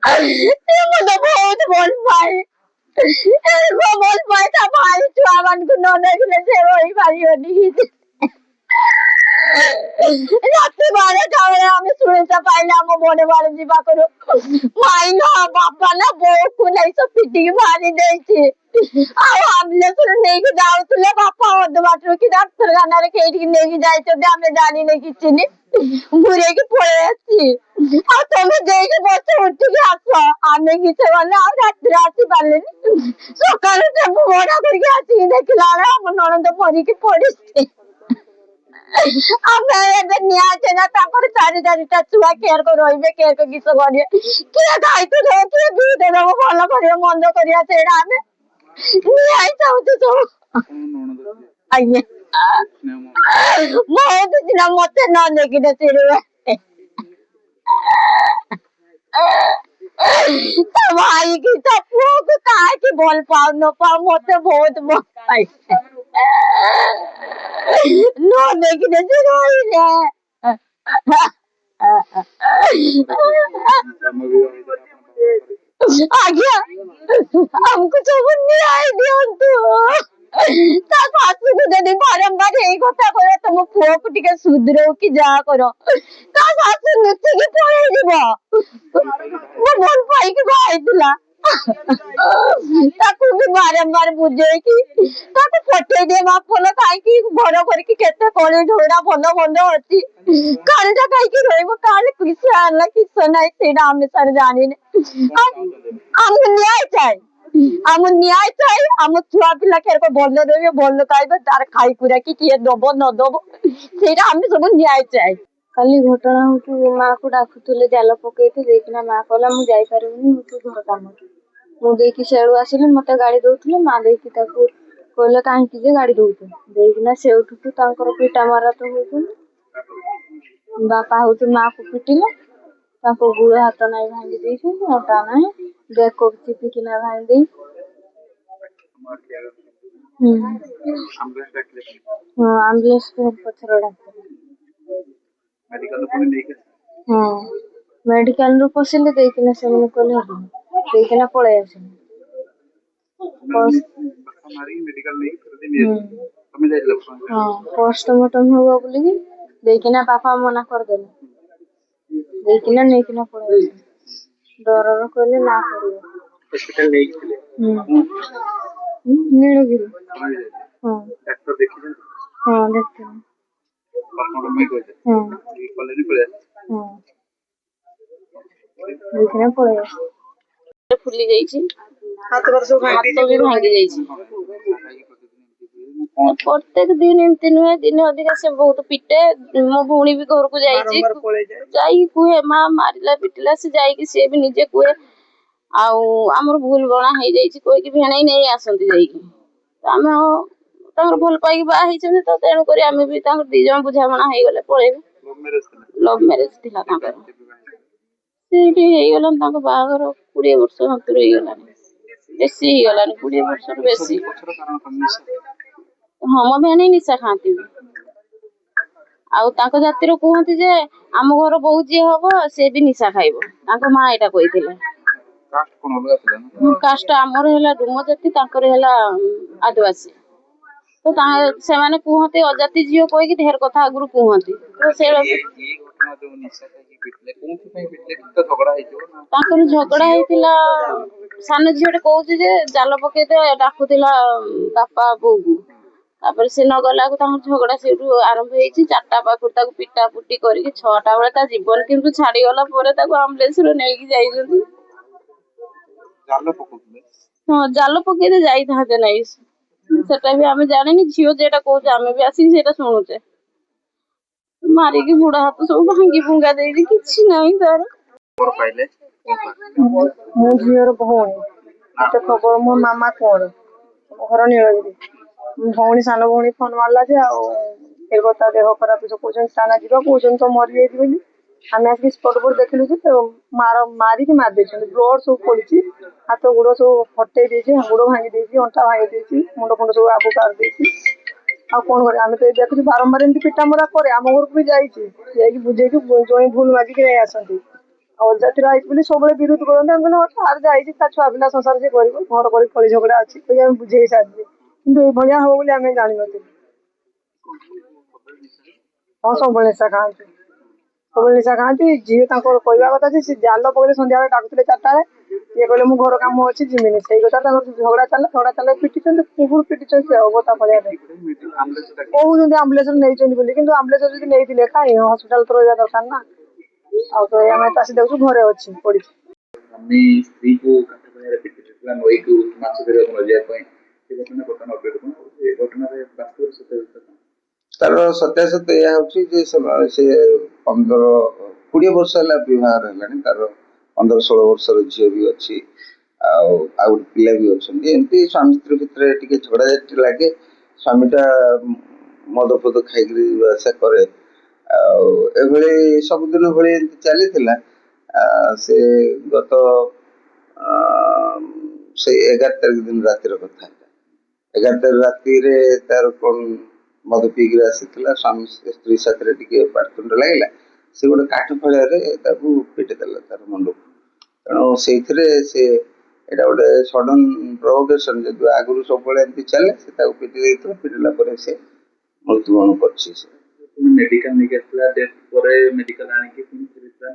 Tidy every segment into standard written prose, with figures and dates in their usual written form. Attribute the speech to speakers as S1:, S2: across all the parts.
S1: ये मुझे बहुत बोल पाए इनको बोल पाए था भाई छुआवन को न देखने से वही भाई होनी रात्रि बारे कावळे आम्ही सुनेचा पाहिला आम बोने बारे जीवा करू माई ना बापा ना बोक को नहीं सब पिटी मारी देची ଆଉ ଆମ୍ବୁଲାନ୍ସରେ ନେଇକି ଯାଉଥିଲେ ବାପା ଅଧ ବାଟରୁ କି ଡାକ୍ତରଖାନାରେ କେଇଠିକି ନେଇକି ଯାଇଛନ୍ତି ଆମେ ଜାଣିନେ କିଛି ନି ଘୁରେଇକି ପଳେଇ ଆସିଛି ଆଉ ତମେ ଦେଇକି ବସ ଉଠିକି ଆସ ଆମେ କିଛି ଗଲେ ଆଉ ରାତିରେ ଆସି ପାରିଲେନି ସକାଳୁ ସବୁ ଭଡା କରିକି ଆସିକି ଦେଖିଲା ବେଳେ ଆମ ନଣନ୍ଦ ମରିକି ପଡିଛି ଆମେ ଏବେ ନିଆଛେ ନା ତାଙ୍କର ଚାରିଟା ଛୁଆ କେୟାର ରହିବେ କେୟାର କିସ କରିବେ କିଏ ଦାୟିତ୍ୱ ଦେବ କିଏ ଦୁଧ ଦେବ ଭଲ କରିବ ମନ୍ଦ କରିବା ସେଇଟା ଆମେ ନିଆଇ ଚାହୁଁଛୁ ସବୁ ଆଜ୍ଞା ବହୁତ ଦିନ ମତେ ନ ଦେଖିଲେ ଚିଡ଼ିବେ ତା ଭାଇ କି ତା ପୁଅକୁ କାହିଁକି ଭଲ ପାଉ ନ ପାଉ ମତେ ବହୁତ ଭଲ ପାଏ ନ ଦେଖିଲେ ସେ ରହିଲେ आज्ञा हमको सब न्याय दियंतु ता सासू को जदी बारंबार एई कथा कह तुम पुओ को टिके सुधरो कि जा करो ता सासू नुची की पळेई दिबो वो मन पाई के बाइतला ताकू भी बारंबार बुझे कि ताकू पठे दे मा फोन काई की घर करके केते कोले ढोड़ा भलो भलो अछि कालटा काई की रहइबो काल किस आला किस नाही सेडा हम सर जानि हम न्याय चाहे हम छुआ पिला खेर को बोल देबे बोल खाइबे तार खाई कुरा कि किए दबो न दबो सेडा हम सब न्याय चाहे
S2: काली घटना हो कि माँ को डाकुले जाल पकईते देखना माँ कहला मुझे जापरिनी मुझे घर कम मु देखी सेड़ू आसिले मत गाड़ी दौले माँ देखी कहले कहीं गाड़ी दौते देखना सेठू पिटा मारा तो हो बापा हूँ माँ को पिटिले गुड़ हाथ ना भांगी देते अटा ना बेक चिपिकिना भांगी हाँ आम्बुलांस पछर डाक्तर हाँ मेडिकल रू पशिले देखना से कहले देखना पलि आस हाँ पोस्टमार्टम हम बोलिकी देखना बापा मना करदेले देखना नहीं पलि डर कहले ना कर नीलगिरी हाँ हाँ देखते हाँ देखना पलि फुली जाइए हाथ भी भांगी जाइए प्रत्येक दिन एमती नुहे दिन अधिका से बहुत पिटे मो भौणी भी घर को जाई कुहे माँ मारिला पिटिला से जाई सी भी निजे कुहे आमर भूल बणा हो जाइए कहीकि भेणई नहीं आसती जामें भल पाई बाहर तो तेणुक आम भी दी जन बुझाणा हो गले पलैबे लव मैरेज थिला गलान बाहर 20 वर्ष हतुर बेसी गलानी 20 वर्ष बेसी हाँ मो भेणी निशा खाती आउ जातिर कहते जे आम घर बहु जी हम सी भी निशा खाइब माँ यहाँ कही कास्ट आमर है डुम जाति आदिवासी तो से माने कहते अजाति झील कहीकि ढेर कथा आगु कहते तो से झगड़ा होता सान झील कहे जाल पकई डाकुला बापा बो को से न गला झगड़ा से आरंभ हो 4टा पाखर पिटा पुटी कर 6टा बेले जीवन किंतु छाड़ी गला आम्बुलांस नहीं जाइए हाँ जाल पकईते जाते नाई सेटा भी आम जाने झील जेटा कहे आम भी आसिक से शुणुचे मारिकी बुढ़ा हाथ सब भांगी भुंगा दे कि नहीं तार
S3: मो झीर भौणी मत खबर मो मामा कौन घर नीलगिरी भौणी सान भौणी फोन मारला देह खराब कहते साना जीवा कहते तो मरी जाइए आम आसिक स्पट पर देखलु मारिकी मारी ब्लड सब पड़ी हाथ गोड़ सब फटे गोड़ भांगी अंटा भांगी मुंड फुंड सब आबू कार आ कौन कर आम तो देखु बारंबार एमती पिटा मरा पर आम घर को भी जाइए बुझे जो भूल मागिक नहीं आसती ଅଜାତିର ଆଇଛି ବୋଲି ସବୁବେଳେ ବିରୋଧ କରନ୍ତି। ଆମେ କହିଲେ ତାର ଯାଇଛି ତା ଛୁଆ ପିଲା ସଂସାର ସେ କରିବ, ଘର କରି କଳି ଝଗଡା ଅଛି ବୋଲି ଆମେ ବୁଝେଇ ସାରିଛେ, କିନ୍ତୁ ଏଇଭଳିଆ ହବ ବୋଲି ଆମେ ଜାଣିନଥିଲୁ। ହଁ ସବୁବେଳେ ନିଶା ଖାଆନ୍ତି, ସବୁବେଳେ ନିଶା ଖାଆନ୍ତି। ଝିଅ ତାଙ୍କର କହିବା କଥା ଯେ ସେ ଜାଲ ପକେଇଲେ ସନ୍ଧ୍ୟାବେଳେ ଡାକୁଥିଲେ 4ଟା ବେଳେ, ଇଏ କହିଲେ ମୁଁ ଘର କାମ ଅଛି ଯିବିନି। ସେଇ କଥା ତାଙ୍କର ଝଗଡା ଚାଲେ ପିଟିଛନ୍ତି, କୁକୁର ପିଟିଛନ୍ତି ଆଉ ବତା ଫଳିଆ ପାଇଁ କହୁଛନ୍ତି ଆମ୍ବୁଲାନ୍ସ ନେଇଛନ୍ତି ବୋଲି, କିନ୍ତୁ ଆମ୍ବୁଲାନ୍ସ ଯଦି ନେଇଥିଲେ କାହିଁ ହସ୍ପିଟାଲ ତ ରହିବା ଦରକାର ନା। ଆଉ ତ ଆମେ ଚାଷି ଦେଖୁଛୁ ଘରେ ଅଛି ପଡିଛି।
S4: ସ୍ୱାମୀ ସ୍ତ୍ରୀକୁ କାଠ କଣିଆରେ ପିଟି ଦେଇଥିଲା ନଈକୁ ମାଛ ଧରିବାକୁ ନଯିବା ପାଇଁ। ସେ ଘଟଣା ବର୍ତ୍ତମାନ ଅପଡେଟ୍ କଣ? ଏ ଘଟଣାରେ ବାସ୍ତବରେ ସତ୍ୟାସତ୍ୟ କଣ?
S5: ତାର ସତ୍ୟାସତ୍ୟ ଏହା ହଉଛି ଯେ ସେ 15-20 ବର୍ଷ ହେଲା ବିବାହର ହେଲାଣି। ତାର 15-16 ବର୍ଷର ଝିଅ ବି ଅଛି, ଆଉ ଗୋଟେ ପିଲା ବି ଅଛନ୍ତି। ଏମିତି ସ୍ୱାମୀ ସ୍ତ୍ରୀ ଭିତରେ ଟିକେ ଝଗଡ଼ାଝାଟି ଲାଗେ। ସ୍ୱାମୀଟା ମଦ ଫଦ ଖାଇକିରି ଆଶା କରେ, ଆଉ ଏଭଳି ସବୁଦିନ ଭଳି ଏମିତି ଚାଲିଥିଲା। ସେ ଗତ ସେଇ 11 ତାରିଖ ଦିନ ରାତିର କଥା ହେଲା। 11 ତାରିଖ ରାତିରେ ତାର କଣ ମଦ ପିଇକିରି ଆସିଥିଲା, ସ୍ୱାମୀ ସ୍ତ୍ରୀ ସାଥିରେ ଟିକେ ପାଟିତୁଣ୍ଡ ଲାଗିଲା। ସେ ଗୋଟେ କାଠ ଫଳିଆରେ ତାକୁ ପିଟି ଦେଲା ତାର ମୁଣ୍ଡକୁ। ତେଣୁ ସେଇଥିରେ ସେ ଏଇଟା ଗୋଟେ ସଡନ ପ୍ରୋଭୋକେସନ, ଯଦି ଆଗରୁ ସବୁବେଳେ ଏମିତି ଚାଲେ, ସେ ତାକୁ ପିଟି ଦେଇଥିଲା। ପିଟିଲା ପରେ ସେ ମୃତ୍ୟୁବରଣ କରିଛି।
S4: ମେଡିକାଲ ନେଇକି ଆସିଥିଲା, ଡେଥ୍ ପରେ ମେଡିକାଲ ଆଣିକି ପୁଣି ଫେରିଥିଲା।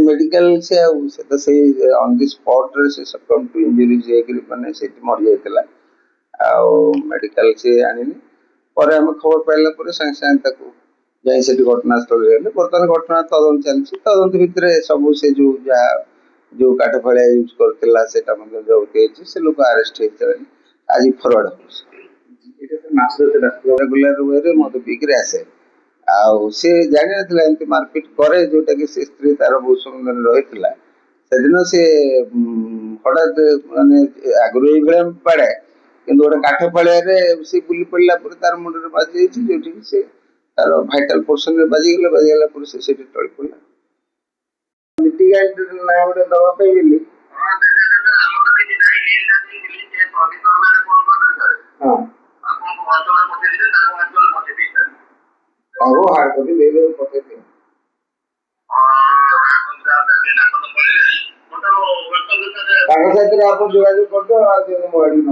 S5: ମେଡିକାଲ ସେ ତ ସେଇ ଅନ୍ ଦି ସ୍ପଟରେ ସେ ସକମ୍ ଟୁ ଇଞ୍ଜୁରିଜ ହେଇକିରି ମାନେ ସେଠି ମରିଯାଇଥିଲା। ଆଉ ମେଡିକାଲ ସେ ଆଣିନି। ପରେ ଆମେ ଖବର ପାଇଲା ପରେ ସାଙ୍ଗେ ସାଙ୍ଗେ ତାକୁ ଯାଇ ସେଠି ଘଟଣାସ୍ଥଳରେ ହେଲେ। ବର୍ତ୍ତମାନ ଘଟଣା ତଦନ୍ତ ଚାଲିଛି। ତଦନ୍ତ ଭିତରେ ସବୁ ସେ ଯୋଉ କାଠ ଫଳିଆ ୟୁଜ କରିଥିଲା ସେଟା ମଧ୍ୟ ଜବତ ହେଇଛି। ସେ ଲୋକ ଆରେଷ୍ଟ ହେଇସାରିଲାଣି, ଆଜି ଫରୱାର୍ଡ ହଉଛି। ରେଗୁଲାର ୱେରେ ମଦ ପିଇକିରି ଆସେ, ଆଉ ସେ ଜାଣିନଥିଲା ଏମିତି ମାରପିଟ କରେ, ଯୋଉଟା କି ସେ ସ୍ତ୍ରୀ ତାର ବହୁତ ସମୟ ଧରି ରହିଥିଲା। ସେଦିନ ସେ ହଠାତ୍ ମାନେ ଆଗରୁ ଏଇଭଳିଆ ପାଡ଼େ, କିନ୍ତୁ ଗୋଟେ କାଠ ଫଳିଆରେ ସେ ବୁଲି ପଡ଼ିଲା ପରେ ତାର ମୁଣ୍ଡରେ ବାଜି ଯାଇଛି, ଯୋଉଠିକି ସେ ତାର ଭାଇଟାଲ ପୋର୍ସନରେ ବାଜିଗଲା ପରେ ସେ ସେଠି ଟଳି ପଡ଼ିଲା। ଲିଟିଗାଣ୍ଟ ନା ଗୋଟେ ଦବା ପାଇଁ ବୋଲି ତାଙ୍କୁ ହାର୍ଡ କପି ଦେଇଦେବେ, ପଠେଇଦିଅ। ତାଙ୍କ ସାଥିରେ ଆପଣ ଯୋଗାଯୋଗ କରିଦିଅ, ଆଉ ମୁଁ ଆଡିକି ନ